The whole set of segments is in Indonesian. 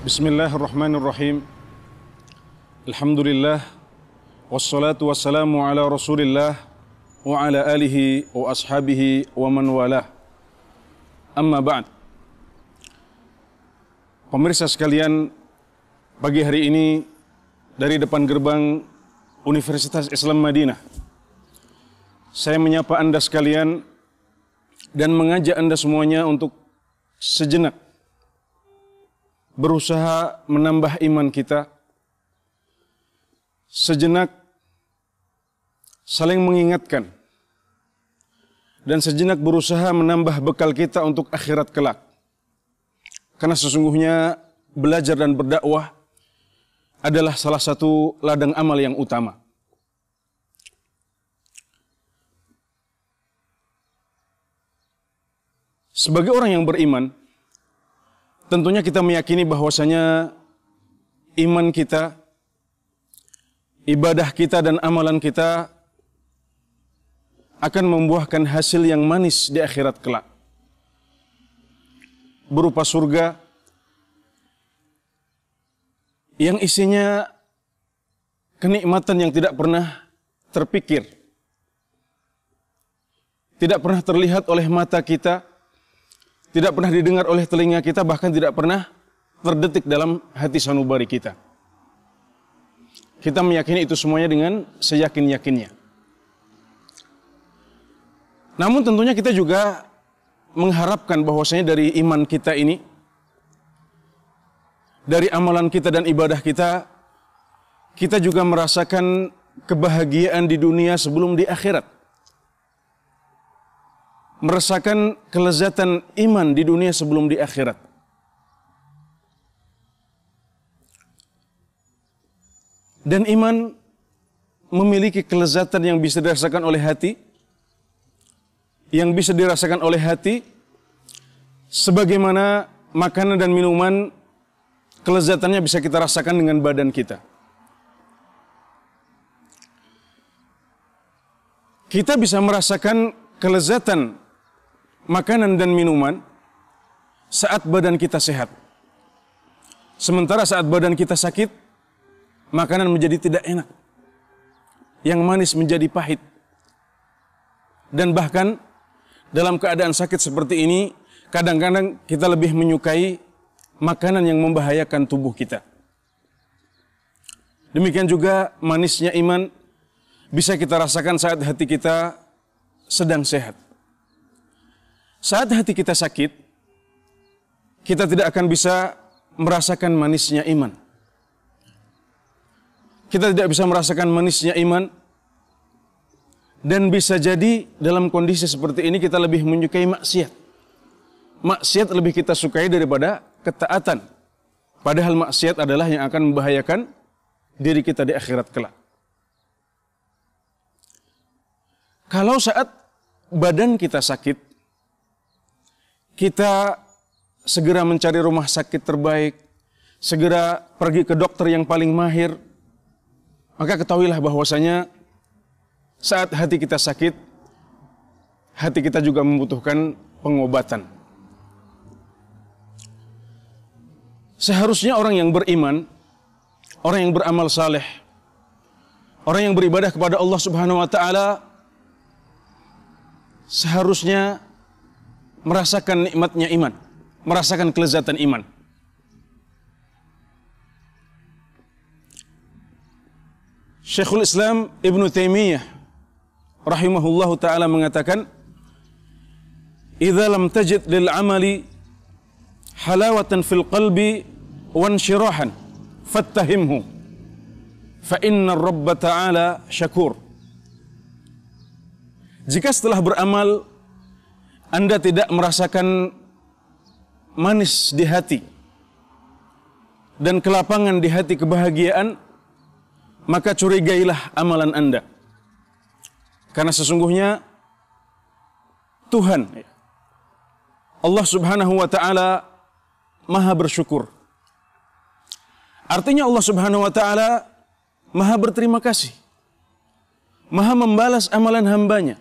Bismillahirrahmanirrahim. Alhamdulillah. Wassalatu wassalamu ala rasulillah wa ala alihi wa ashabihi wa man walah. Amma ba'd. Pemirsa sekalian, pagi hari ini dari depan gerbang Universitas Islam Madinah, saya menyapa Anda sekalian dan mengajak Anda semuanya untuk sejenak berusaha menambah iman kita, sejenak saling mengingatkan, dan sejenak berusaha menambah bekal kita untuk akhirat kelak. Karena sesungguhnya belajar dan berdakwah adalah salah satu ladang amal yang utama. Sebagai orang yang beriman, tentunya kita meyakini bahwasanya iman kita, ibadah kita dan amalan kita akan membuahkan hasil yang manis di akhirat kelak, berupa surga yang isinya kenikmatan yang tidak pernah terpikir, tidak pernah terlihat oleh mata kita, tidak pernah didengar oleh telinga kita, bahkan tidak pernah terdetik dalam hati sanubari kita. Kita meyakini itu semuanya dengan seyakin-yakinnya. Namun tentunya kita juga mengharapkan bahwasanya dari iman kita ini, dari amalan kita dan ibadah kita, kita juga merasakan kebahagiaan di dunia sebelum di akhirat. Merasakan kelezatan iman di dunia sebelum di akhirat. Dan iman memiliki kelezatan yang bisa dirasakan oleh hati, yang bisa dirasakan oleh hati, sebagaimana makanan dan minuman kelezatannya bisa kita rasakan dengan badan kita. Kita bisa merasakan kelezatan makanan dan minuman saat badan kita sehat. Sementara saat badan kita sakit, makanan menjadi tidak enak, yang manis menjadi pahit. Dan bahkan dalam keadaan sakit seperti ini, kadang-kadang kita lebih menyukai makanan yang membahayakan tubuh kita. Demikian juga manisnya iman bisa kita rasakan saat hati kita sedang sehat. Saat hati kita sakit, kita tidak akan bisa merasakan manisnya iman. Kita tidak bisa merasakan manisnya iman, dan bisa jadi dalam kondisi seperti ini kita lebih menyukai maksiat. Maksiat lebih kita sukai daripada ketaatan. Padahal maksiat adalah yang akan membahayakan diri kita di akhirat kelak. Kalau saat badan kita sakit, kita segera mencari rumah sakit terbaik, segera pergi ke dokter yang paling mahir, maka ketahuilah bahwasanya saat hati kita sakit, hati kita juga membutuhkan pengobatan. Seharusnya orang yang beriman, orang yang beramal saleh, orang yang beribadah kepada Allah Subhanahu wa taala, seharusnya merasakan nikmatnya iman, merasakan kelezatan iman. Syekhul Islam Ibnu Taimiyah rahimahullahu taala mengatakan, "Idza lam tajid lil amali halawatan fil qalbi wa inshirahan fattahimhu fa inna ar-rabb ta'ala syakur." Jika setelah beramal Anda tidak merasakan manis di hati dan kelapangan di hati kebahagiaan, maka curigailah amalan Anda. Karena sesungguhnya Tuhan, Allah Subhanahu wa taala, Maha bersyukur. Artinya Allah Subhanahu wa taala Maha berterima kasih, Maha membalas amalan hambanya.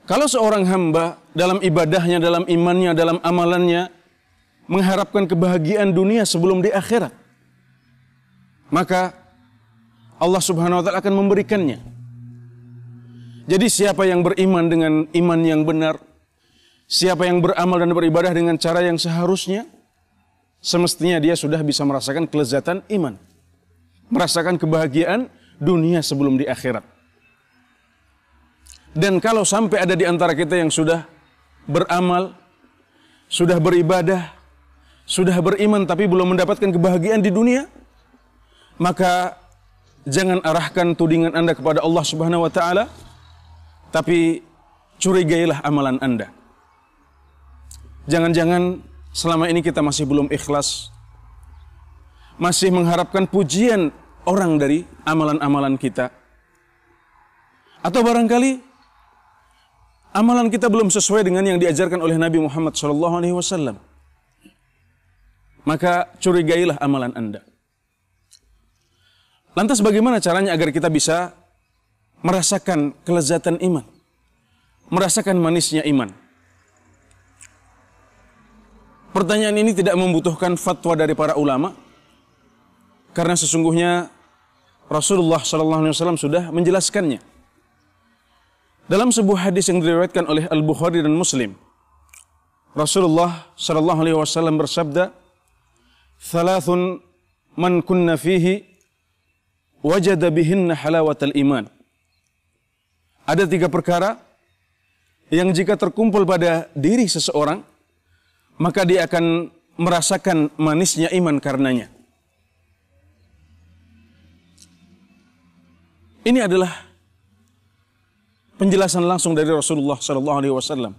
Kalau seorang hamba dalam ibadahnya, dalam imannya, dalam amalannya mengharapkan kebahagiaan dunia sebelum di akhirat, maka Allah Subhanahu wa taala akan memberikannya. Jadi siapa yang beriman dengan iman yang benar, siapa yang beramal dan beribadah dengan cara yang seharusnya, semestinya dia sudah bisa merasakan kelezatan iman, merasakan kebahagiaan dunia sebelum di akhirat. Dan kalau sampai ada di antara kita yang sudah beramal, sudah beribadah, sudah beriman tapi belum mendapatkan kebahagiaan di dunia, maka jangan arahkan tudingan Anda kepada Allah Subhanahu wa taala, tapi curigailah amalan Anda. Jangan-jangan selama ini kita masih belum ikhlas, masih mengharapkan pujian orang dari amalan-amalan kita. Atau barangkali amalan kita belum sesuai dengan yang diajarkan oleh Nabi Muhammad SAW. Maka curigailah amalan Anda. Lantas bagaimana caranya agar kita bisa merasakan kelezatan iman, merasakan manisnya iman? Pertanyaan ini tidak membutuhkan fatwa dari para ulama, karena sesungguhnya Rasulullah SAW sudah menjelaskannya. Dalam sebuah hadis yang diriwayatkan oleh Al-Bukhari dan Muslim, Rasulullah SAW bersabda, "Thalathun man kunna fihi wajada bihinna halawatal iman." Ada 3 perkara yang jika terkumpul pada diri seseorang, maka dia akan merasakan manisnya iman karenanya. Ini adalah penjelasan langsung dari Rasulullah SAW.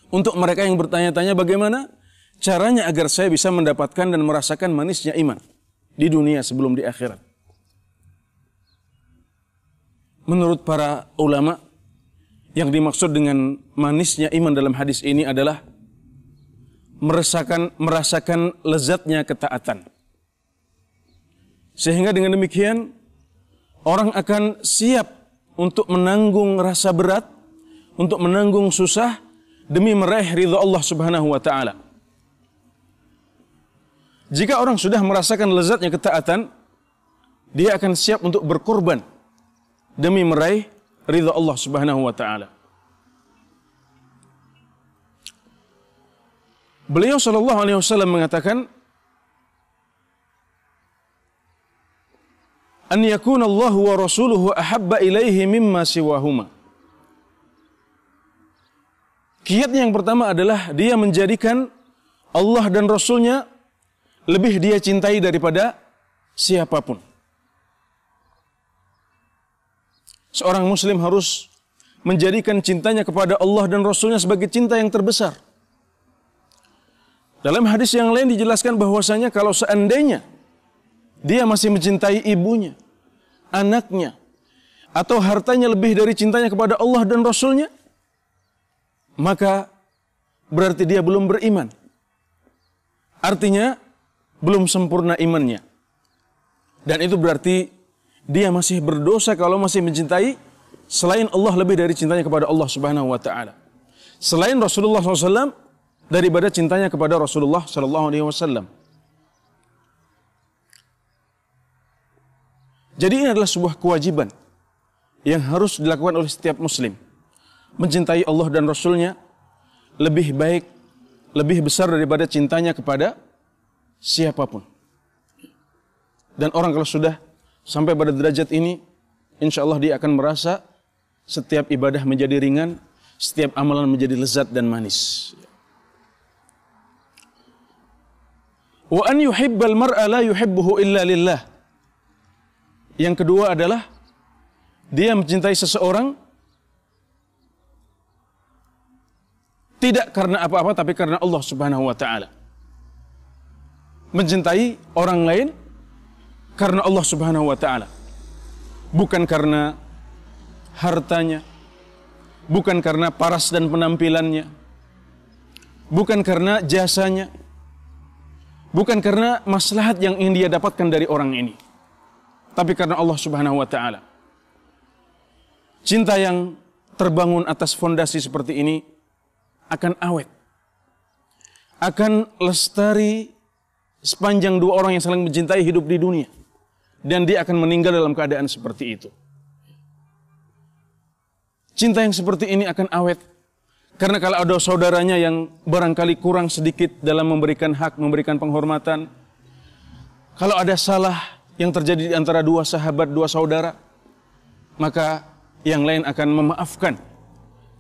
Untuk mereka yang bertanya-tanya bagaimana caranya agar saya bisa mendapatkan dan merasakan manisnya iman di dunia sebelum di akhirat. Menurut para ulama, yang dimaksud dengan manisnya iman dalam hadis ini adalah merasakan lezatnya ketaatan. Sehingga dengan demikian orang akan siap untuk menanggung rasa berat, untuk menanggung susah demi meraih ridha Allah Subhanahu wa taala. Jika orang sudah merasakan lezatnya ketaatan, dia akan siap untuk berkorban demi meraih ridha Allah Subhanahu wa taala. Beliau sallallahu alaihi wasallam mengatakan, "An yakuna Allah wa rasuluhu ahabba ilaihi mimma siwahuma." Kiatnya yang pertama adalah dia menjadikan Allah dan Rasulnya lebih dia cintai daripada siapapun. Seorang muslim harus menjadikan cintanya kepada Allah dan Rasulnya sebagai cinta yang terbesar. Dalam hadis yang lain dijelaskan bahwasanya kalau seandainya dia masih mencintai ibunya, anaknya, atau hartanya lebih dari cintanya kepada Allah dan Rasulnya, maka berarti dia belum beriman. Artinya belum sempurna imannya. Dan itu berarti dia masih berdosa kalau masih mencintai selain Allah lebih dari cintanya kepada Allah Subhanahu wa taala. Selain Rasulullah SAW daripada cintanya kepada Rasulullah SAW. Jadi ini adalah sebuah kewajiban yang harus dilakukan oleh setiap muslim. Mencintai Allah dan Rasulnya lebih baik, lebih besar daripada cintanya kepada siapapun. Dan orang kalau sudah sampai pada derajat ini, insya Allah dia akan merasa setiap ibadah menjadi ringan, setiap amalan menjadi lezat dan manis. Wa an yuhibbal mar'a la yuhibbuhu illa lillah. Yang kedua adalah dia mencintai seseorang tidak karena apa-apa tapi karena Allah Subhanahu wa taala. Mencintai orang lain karena Allah Subhanahu wa taala. Bukan karena hartanya, bukan karena paras dan penampilannya, bukan karena jasanya, bukan karena maslahat yang ingin dia dapatkan dari orang ini, tapi karena Allah Subhanahu wa taala. Cinta yang terbangun atas fondasi seperti ini akan awet, akan lestari sepanjang dua orang yang saling mencintai hidup di dunia. Dan dia akan meninggal dalam keadaan seperti itu. Cinta yang seperti ini akan awet. Karena kalau ada saudaranya yang barangkali kurang sedikit dalam memberikan hak, memberikan penghormatan. Kalau ada salah yang terjadi di antara dua sahabat, dua saudara, maka yang lain akan memaafkan.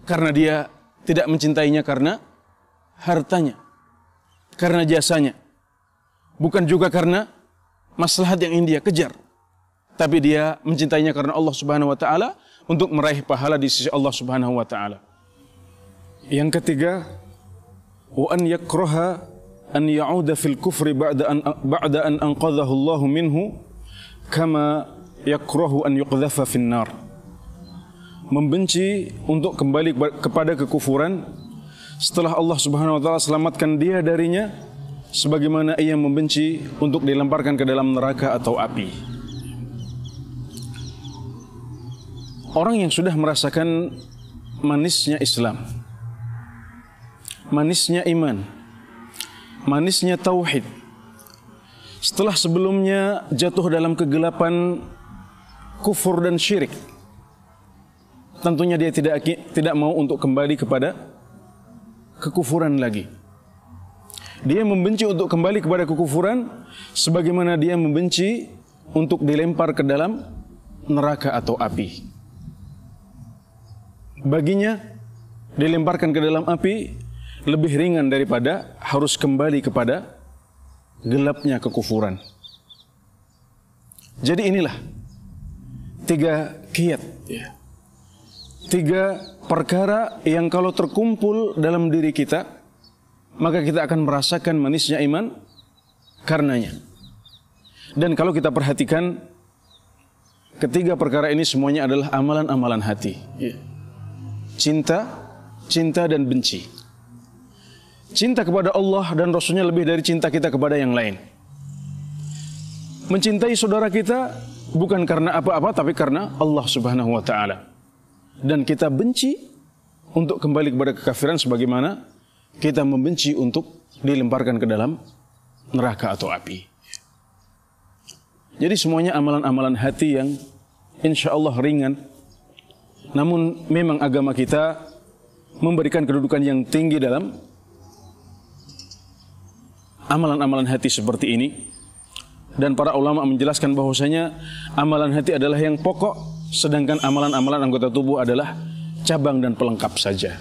Karena dia tidak mencintainya karena hartanya, karena jasanya. Bukan juga karena maslahat yang ingin dia kejar. Tapi dia mencintainya karena Allah Subhanahu wa ta'ala, untuk meraih pahala di sisi Allah Subhanahu wa ta'ala. Yang ketiga, wa an yakraha an ya'uda fil kufri ba'da an anqadhahu Allah minhu kama yakrahu an yuqdhafa fin nar. Membenci untuk kembali kepada kekufuran setelah Allah Subhanahu wa ta'ala selamatkan dia darinya, sebagaimana ia membenci untuk dilemparkan ke dalam neraka atau api. Orang yang sudah merasakan manisnya Islam, manisnya iman, manisnya tauhid, setelah sebelumnya jatuh dalam kegelapan kufur dan syirik, tentunya dia tidak mau untuk kembali kepada kekufuran lagi. Dia membenci untuk kembali kepada kekufuran sebagaimana dia membenci untuk dilempar ke dalam neraka atau api. Baginya dilemparkan ke dalam api lebih ringan daripada harus kembali kepada gelapnya kekufuran. Jadi inilah tiga kiat, tiga perkara yang kalau terkumpul dalam diri kita, maka kita akan merasakan manisnya iman karenanya. Dan kalau kita perhatikan, ketiga perkara ini semuanya adalah amalan-amalan hati. Cinta, cinta dan benci. Cinta kepada Allah dan Rasulnya lebih dari cinta kita kepada yang lain. Mencintai saudara kita bukan karena apa-apa, tapi karena Allah Subhanahu wa ta'ala. Dan kita benci untuk kembali kepada kekafiran sebagaimana kita membenci untuk dilemparkan ke dalam neraka atau api. Jadi semuanya amalan-amalan hati yang insya Allah ringan. Namun memang agama kita memberikan kedudukan yang tinggi dalam amalan-amalan hati seperti ini. Dan para ulama menjelaskan bahwasanya amalan hati adalah yang pokok, sedangkan amalan-amalan anggota tubuh adalah cabang dan pelengkap saja.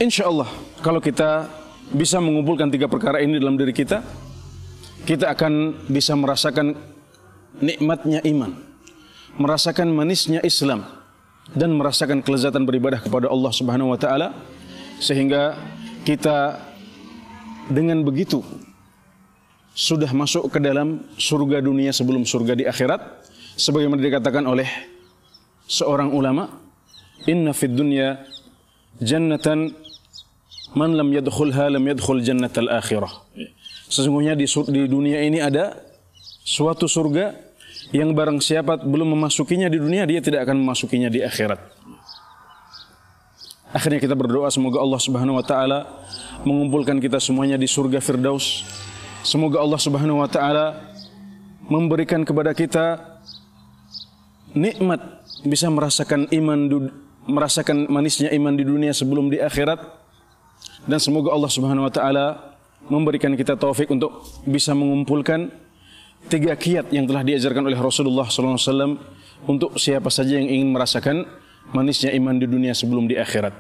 Insya Allah kalau kita bisa mengumpulkan tiga perkara ini dalam diri kita, kita akan bisa merasakan nikmatnya iman, merasakan manisnya Islam, dan merasakan kelezatan beribadah kepada Allah Subhanahu wa ta'ala, sehingga kita dengan begitu sudah masuk ke dalam surga dunia sebelum surga di akhirat, sebagaimana dikatakan oleh seorang ulama, inna fid dunya jannatan man lam yadkhulha lam yadkhul jannatal akhirah. Sesungguhnya di dunia ini ada suatu surga yang barang siapa belum memasukinya di dunia, dia tidak akan memasukinya di akhirat. Akhirnya kita berdoa semoga Allah Subhanahu wa ta'ala mengumpulkan kita semuanya di surga Firdaus. Semoga Allah Subhanahu wa ta'ala memberikan kepada kita nikmat bisa merasakan merasakan manisnya iman di dunia sebelum di akhirat. Dan semoga Allah Subhanahu wa ta'ala memberikan kita taufik untuk bisa mengumpulkan tiga kiat yang telah diajarkan oleh Rasulullah SAW untuk siapa saja yang ingin merasakan manisnya iman di dunia sebelum di akhirat.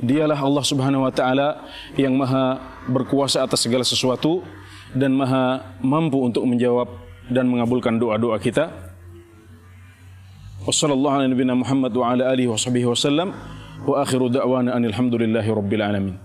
Dialah Allah Subhanahu wa ta'ala yang maha berkuasa atas segala sesuatu dan maha mampu untuk menjawab dan mengabulkan doa-doa kita. Wassallallahu ala nabiyina Muhammad wa ala alihi wa sahbihi wasallam wa akhiru da'wana anil hamdulillahi rabbil alamin.